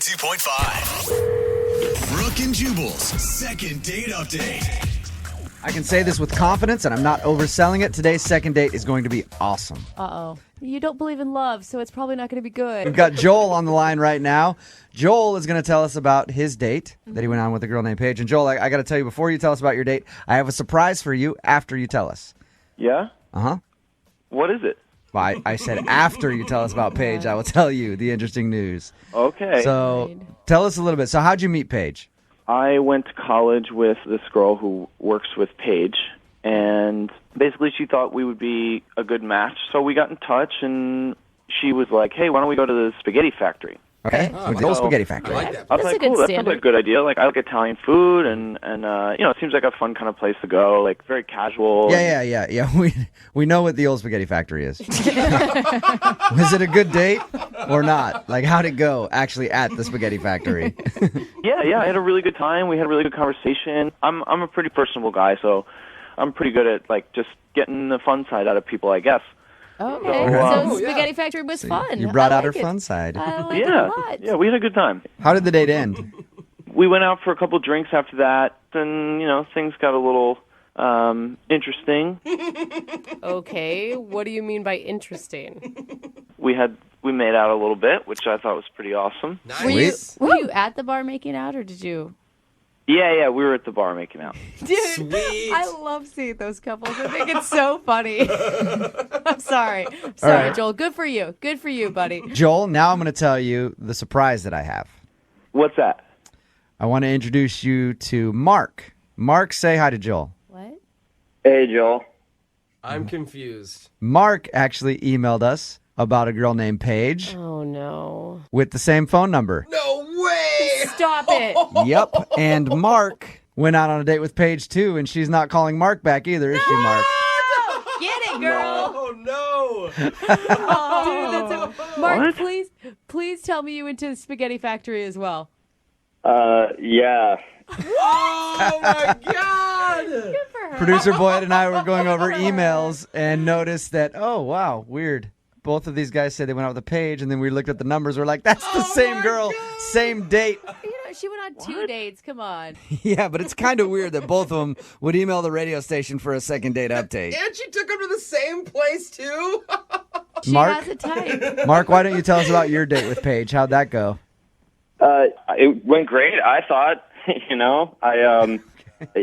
92.5. Brooke and Jubal's second date update. I can say this with confidence, and I'm not overselling it. Today's second date is going to be awesome. Uh-oh. You don't believe in love, so it's probably not going to be good. We've got Joel on the line right now. Joel is going to tell us about his date that he went on with a girl named Paige. And Joel, I got to tell you, before you tell us about your date, I have a surprise for you after you tell us. Yeah? Uh-huh. What is it? Well, I said after you tell us about Paige, I will tell you the interesting news. Okay. So tell us a little bit. So how'd you meet Paige? I went to college with this girl who works with Paige, and basically she thought we would be a good match. So we got in touch, and she was like, hey, why don't we go to the Spaghetti Factory? Okay. With the old Spaghetti Factory. I was That's like, a good cool, that sounds standard. like a good idea. Like, I like Italian food, and it seems like a fun kind of place to go, like very casual. Yeah. We know what the old Spaghetti Factory is. Was it a good date or not? Like, how'd it go actually at the Spaghetti Factory? Yeah, I had a really good time. We had a really good conversation. I'm a pretty personable guy, so I'm pretty good at, like, just getting the fun side out of people, I guess. Okay, So, so Spaghetti Factory was fun. You brought I out her like it. fun side. I like it a Yeah, lot. yeah, we had a good time. How did the date end? We went out for a couple drinks after that, and, things got a little interesting. Okay, what do you mean by interesting? We made out a little bit, which I thought was pretty awesome. Were you, Sweet. were you at the bar making out, or did you? Yeah, we were at the bar making out. Dude, I love seeing those couples. I think it's so funny. I'm sorry. right. Joel. Good for you. Good for you, buddy. Joel, now I'm going to tell you the surprise that I have. What's that? I want to introduce you to Mark. Mark, say hi to Joel. What? Hey, Joel. I'm confused. Mark actually emailed us about a girl named Paige Oh no. with the same phone number. No way! Stop it. Yep. And Mark went out on a date with Paige, too, and she's not calling Mark back either, is she, Mark? Get it, girl. Oh no! Dude, that's Mark, What? please tell me you went to the Spaghetti Factory as well. Yeah. Oh my god! Good for her. Producer Boyd and I were going over emails and noticed that, oh, wow, weird. Both of these guys said they went out with a Paige, and then we looked at the numbers. We're like, that's the same girl, same date. She went on 2 dates. Come on. Yeah, but it's kind of weird that both of them would email the radio station for a second date update. And she took him to the same place too. She Mark? has a type. Mark, why don't you tell us about your date with Paige? How'd that go? It went great, I thought.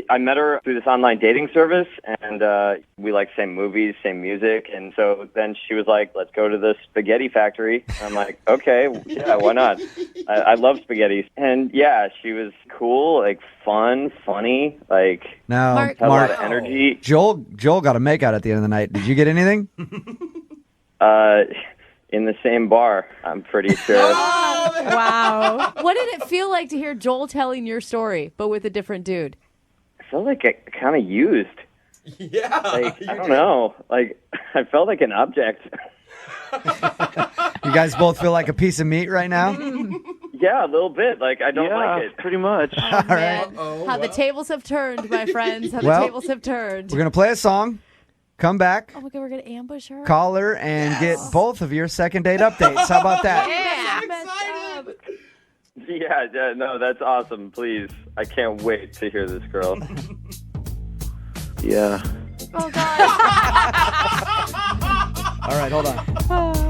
I met her through this online dating service, and we like same movies, same music, and so then she was like, let's go to the Spaghetti Factory. And I'm like, okay, yeah, why not? I love spaghetti. And yeah, she was cool, like fun, funny, like No, Mark- had a lot Mark, of energy. Joel got a makeout at the end of the night. Did you get anything? In the same bar, I'm pretty sure. Wow. What did it feel like to hear Joel telling your story, but with a different dude? I felt like it kind of used. Yeah. Like, I don't know. Like, I felt like an object. You guys both feel like a piece of meat right now? Yeah, a little bit. Like, I don't Yeah, like it. pretty much. Oh, man. Uh-oh, How the tables have turned, my friends. How the Well- tables have turned. We're going to play a song, come back, Oh my God, we're going to ambush her? call her, and get both of your second date updates. How about that? Yeah. Yeah, no, that's awesome. Please. I can't wait to hear this girl. Yeah. Oh, God. All right, hold on.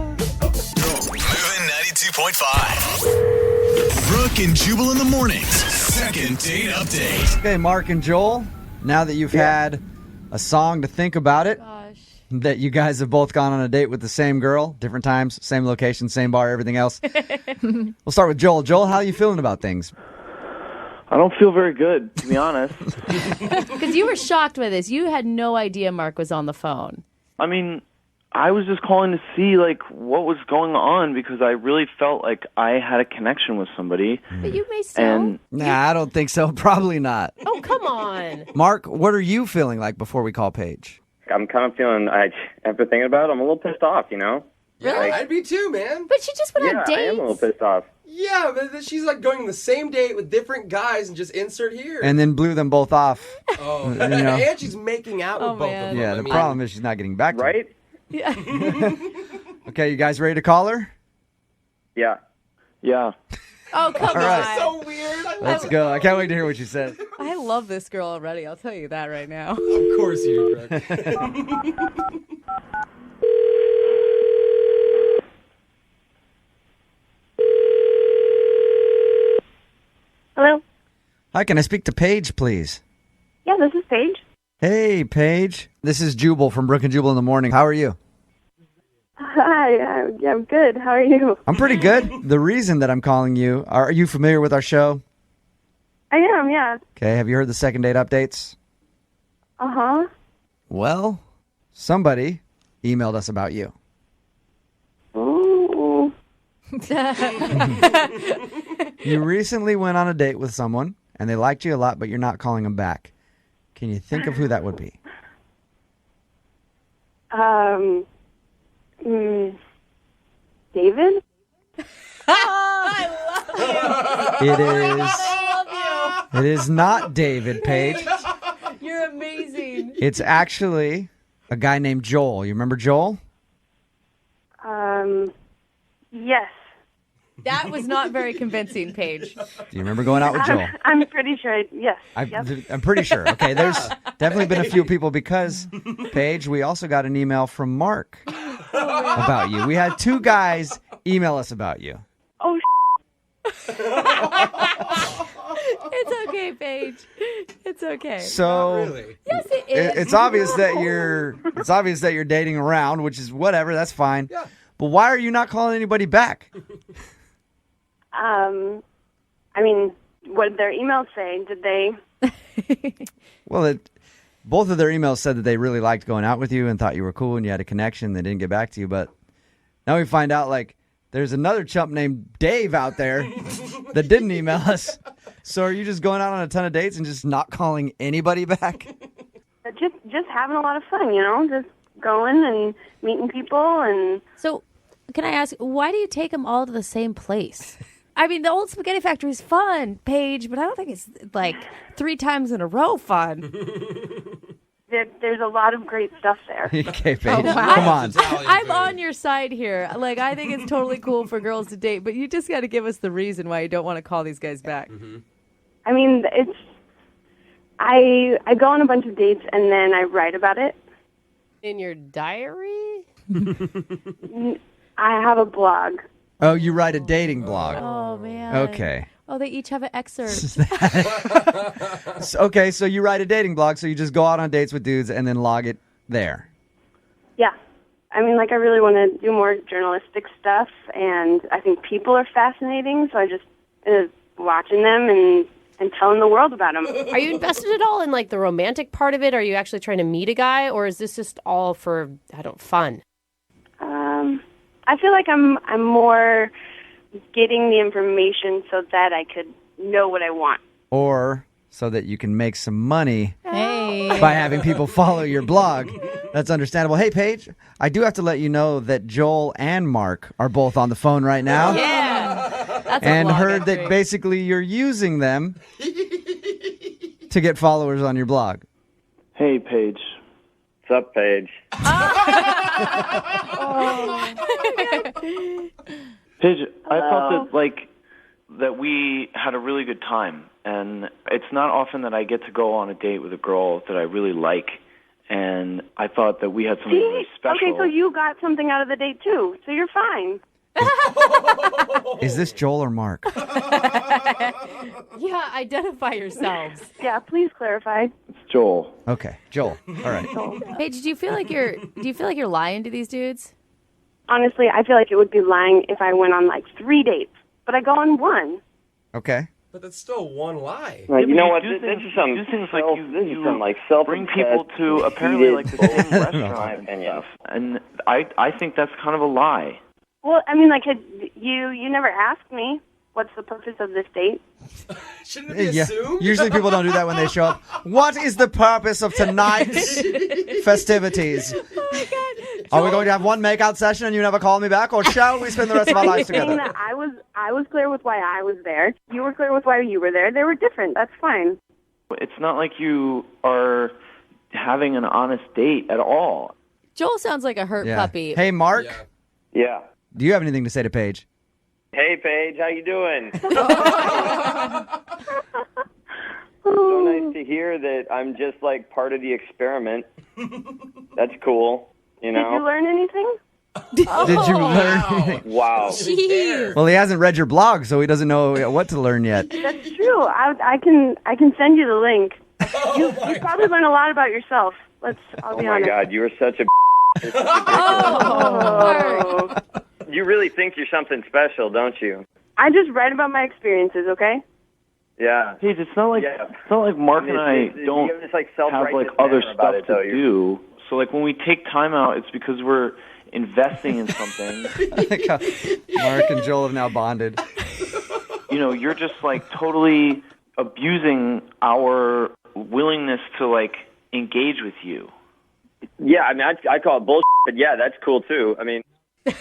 Moving 92.5. Brooke and Jubal in the mornings. Second date update. Okay, Mark and Joel, now that you've had a song to think about it, Gosh. that you guys have both gone on a date with the same girl, different times, same location, same bar, everything else. We'll start with Joel. Joel, how are you feeling about things? I don't feel very good, to be honest. Because you were shocked by this. You had no idea Mark was on the phone. I mean, I was just calling to see, like, what was going on because I really felt like I had a connection with somebody. But you may still. And Nah, I don't think so. Probably not. Oh, come on. Mark, what are you feeling like before we call Paige? I'm kind of feeling, after thinking about it, I'm a little pissed off, you know? Yeah, Like- I'd be too, man. But she just went Yeah, on I dates. am a little pissed off. Yeah, but she's like going on the same date with different guys and just insert here. And then blew them both off. oh, know. and she's making out with Oh, both man. of them. Yeah, I the mean, problem is she's not getting back to him. Right? Okay, you guys ready to call her? Yeah. yeah. Oh, come All right. on. So weird. Let's go. I can't wait to hear what she says. I love this girl already. I'll tell you that right now. Of course you do, Brooke. Hello? Hi, can I speak to Paige, please? Yeah, this is Paige. Hey, Paige. This is Jubal from Brooke and Jubal in the Morning. How are you? Hi, I'm good. How are you? I'm pretty good. The reason that I'm calling you, are you familiar with our show? I am, yeah. Okay, have you heard the second date updates? Uh-huh. Well, somebody emailed us about you. Ooh. You recently went on a date with someone, and they liked you a lot, but you're not calling them back. Can you think of who that would be? David? It is. It is not David, Paige. You're amazing. It's actually a guy named Joel. You remember Joel? Yes. That was not very convincing, Paige. Do you remember going out with Joel? I'm pretty sure, yes. Yep. I'm pretty sure. Okay, there's definitely been a few people because, Paige, we also got an email from Mark about you. We had two guys email us about you. Oh, It's okay, Paige. It's okay. So Really? Yes, it is. it's obvious that you're dating around, which is whatever. That's fine. Yeah. But why are you not calling anybody back? I mean, what did their emails say? Did they? Well, both of their emails said that they really liked going out with you and thought you were cool and you had a connection. They didn't get back to you, but now we find out like there's another chump named Dave out there that didn't email us. So are you just going out on a ton of dates and just not calling anybody back? Just having a lot of fun, just going and meeting people and... So, can I ask, why do you take them all to the same place? I mean, the old spaghetti factory is fun, Paige, but I don't think it's like 3 times in a row fun. There's a lot of great stuff there. Okay, Paige. wow. Come on. Italian I'm food. on your side here. Like, I think it's totally cool for girls to date, but you just got to give us the reason why you don't want to call these guys back. I mean, I go on a bunch of dates and then I write about it. In your diary? I have a blog. Oh, you write a dating blog. Oh, man. Okay. Oh, they each have an excerpt. Okay, so you write a dating blog, so you just go out on dates with dudes and then log it there. Yeah. I mean, like, I really want to do more journalistic stuff, and I think people are fascinating, so I just watching them and telling the world about them. Are you invested at all in like the romantic part of it? Are you actually trying to meet a guy, or is this just all for fun? I feel like I'm more getting the information so that I could know what I want. Or so that you can make some money Hey. by having people follow your blog. That's understandable. Hey, Paige, I do have to let you know that Joel and Mark are both on the phone right now. Yeah. That's a And blog heard that entry. basically you're using them to get followers on your blog. Hey, Paige. What's up, Paige? Paige, I thought that we had a really good time, and it's not often that I get to go on a date with a girl that I really like, and I thought that we had something really special. Okay, so you got something out of the date, too, so you're fine. Is this Joel or Mark? Yeah, identify yourselves. Yeah, please clarify. It's Joel. Okay, Joel. All right. Paige, do you feel like you're lying to these dudes? Honestly, I feel like it would be lying if I went on, 3 dates, but I go on 1. Okay. But that's still one lie. Like, you know what? do This things- is some do things self, like you- this is you some self bring people to apparently like the same restaurant and stuff, and I think that's kind of a lie. Well, I mean, you never asked me what's the purpose of this date. Shouldn't it be Yeah. assumed? Usually people don't do that when they show up. What is the purpose of tonight's festivities? Are we going to have one makeout session and you never call me back, or shall we spend the rest of our lives Saying together? that I was clear with why I was there. You were clear with why you were there. They were different. That's fine. It's not like you are having an honest date at all. Joel sounds like a hurt Yeah. puppy. Hey, Mark, Yeah. Yeah. do you have anything to say to Paige? Hey, Paige, how you doing? So nice to hear that I'm just like part of the experiment. That's cool, you Did you know? learn anything? Did you learn? Wow. Jeez. Well, he hasn't read your blog, so he doesn't know what to learn yet. That's true. I can send you the link. You probably learn a lot about yourself. I'll Oh be my honest. God, you are such a. Oh. You really think you're something special, don't you? I just write about my experiences, okay? Yeah. Paige, it's not like Yeah. it's not like Mark and I You don't have this, like, have like self-righteous other manner about stuff it, though. to do. So like when we take time out, it's because we're investing in something. Like how Mark and Joel have now bonded. You know, you're just like totally abusing our willingness to like engage with you. Yeah, I mean, I call it bullshit, but yeah, that's cool too. I mean, I love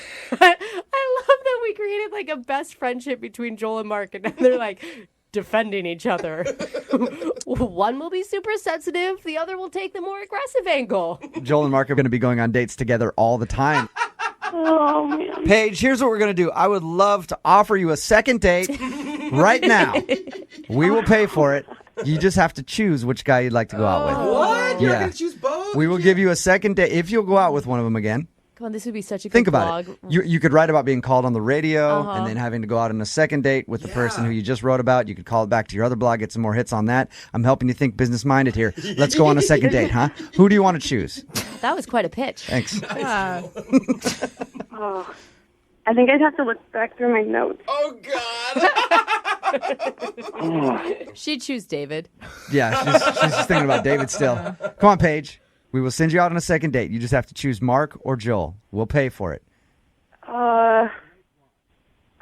that we created like a best friendship between Joel and Mark, and they're like defending each other. One will be super sensitive, the other will take the more aggressive angle. Joel and Mark are going to be going on dates together all the time. Oh, man. Paige, here's what we're going to do. I would love to offer you a second date right now. We will pay for it. You just have to choose which guy you'd like to go out with. What? You're Yeah. going to choose both? We will give you a second date if you'll go out with one of them again. Come on, this would be such a good Think about vlog. it. You could write about being called on the radio and then having to go out on a second date with the person who you just wrote about. You could call it back to your other blog, get some more hits on that. I'm helping you think business-minded here. Let's go on a second date, huh? Who do you want to choose? That was quite a pitch. Thanks. Oh. I think I'd have to look back through my notes. Oh, God. She'd choose David. Yeah, she's just thinking about David still. Come on, Paige. We will send you out on a second date. You just have to choose Mark or Joel. We'll pay for it.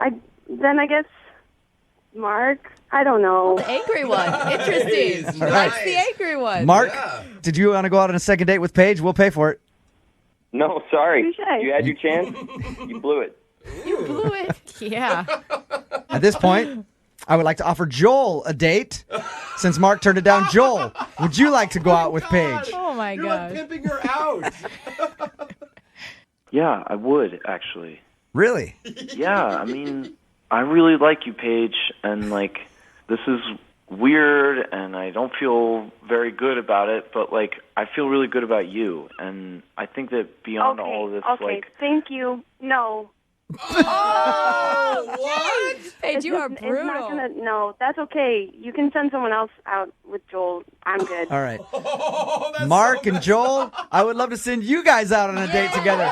I guess Mark. I don't know. The angry one. Interesting. Nice. That's the angry one. Mark, Yeah. did you want to go out on a second date with Paige? We'll pay for it. no, sorry. Touche. You had your chance. You blew it. You blew it. Yeah. At this point, I would like to offer Joel a date. Since Mark turned it down, Joel, would you like to go out with Paige? Oh my You're gosh. like pimping her out. Yeah, I would actually. Really? Yeah, I mean, I really like you, Paige, and like this is weird and I don't feel very good about it, but like I feel really good about you, and I think that beyond all of this, Okay. Thank you. No. Oh, what? Paige, It's you are just- brutal. It's not gonna, no, that's okay. You can send someone else out with Joel. I'm good. All right. Oh, that's Mark so and Joel, I would love to send you guys out on a date together.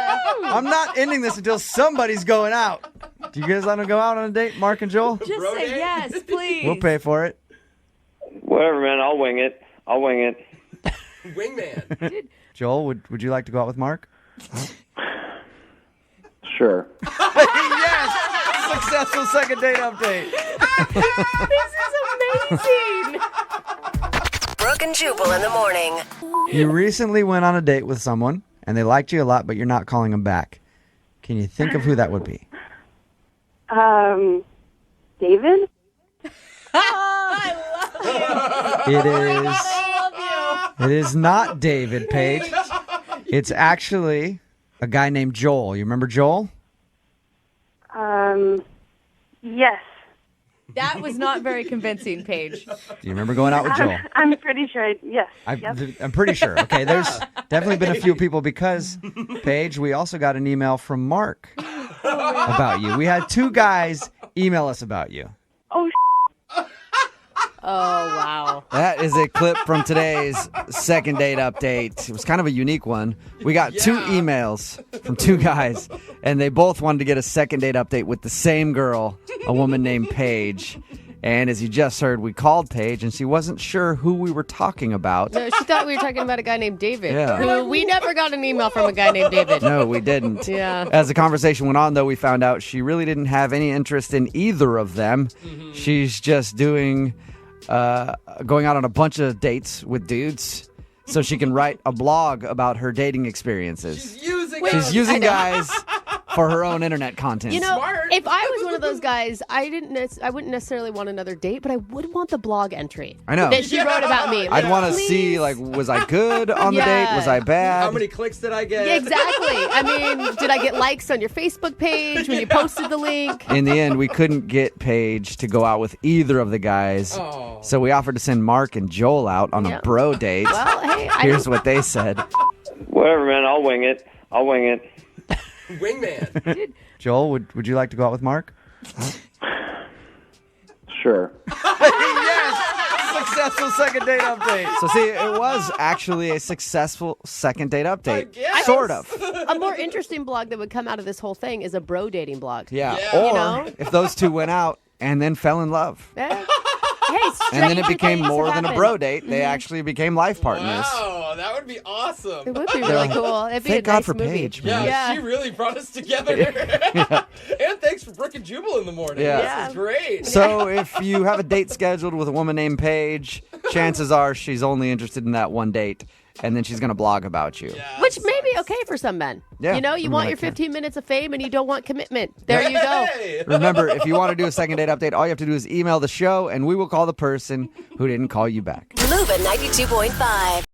I'm not ending this until somebody's going out. Do you guys want to go out on a date, Mark and Joel? Just Bro say date? yes, please. We'll pay for it. Whatever, man. I'll wing it. Wingman. Joel, would you like to go out with Mark? Sure. Yes! Successful second date update. This is amazing. Brooke and Jubal in the morning. You recently went on a date with someone, and they liked you a lot, but you're not calling them back. Can you think of who that would be? David? It is not David, Paige. It's actually a guy named Joel. You remember Joel? Yes. That was not very convincing, Paige. Do you remember going out with Joel? I'm pretty sure. Yes. I'm Yep. pretty sure. Okay, there's definitely been a few people because, Paige, we also got an email from Mark about you. We had two guys email us about you. Oh, Oh, wow. That is a clip from today's second date update. It was kind of a unique one. We got two emails from two guys, and they both wanted to get a second date update with the same girl, a woman named Paige. And as you just heard, we called Paige, and she wasn't sure who we were talking about. No, she thought we were talking about a guy named David. Yeah. Who we never got an email from a guy named David. No, we didn't. Yeah. As the conversation went on, though, we found out she really didn't have any interest in either of them. She's just going out on a bunch of dates with dudes so she can write a blog about her dating experiences. She's using She's us. using guys for her own internet content. You know, Smart. if I was one of those guys, I wouldn't necessarily want another date, but I would want the blog entry. I know. That she wrote about me. I'd Like, want to please. see, like, was I good on the date? Was I bad? How many clicks did I get? Yeah, exactly. I mean, did I get likes on your Facebook page when you posted the link? In the end, we couldn't get Paige to go out with either of the guys. Oh. So we offered to send Mark and Joel out on Yeah. a bro date. Well, hey, Here's what they said. Whatever, man. I'll wing it. Wingman. Joel, would you like to go out with Mark? Sure. Successful second date update. So see, it was actually a successful second date update. guess. Sort of. a more interesting blog that would come out of this whole thing is a bro dating blog. Yeah. Yeah. Or You know? if those two went out and then fell in love. Eh? Hey, And then it stranger became things more have than a happened. bro date. They actually became life partners. Wow, that would be awesome. It would be really cool. It'd be Thank a God nice for movie. Paige, man. Yeah, she really brought us together. And thanks for Brooke and Jubal in the morning. Yeah. This is great. So if you have a date scheduled with a woman named Paige, chances are she's only interested in that one date, and then she's going to blog about you. Which may be okay for some men. Yeah, You know, you I mean, want I your can. 15 minutes of fame and you don't want commitment. There you go. Hey. Remember, if you want to do a second date update, all you have to do is email the show, and we will call the person who didn't call you back. Moving 92.5.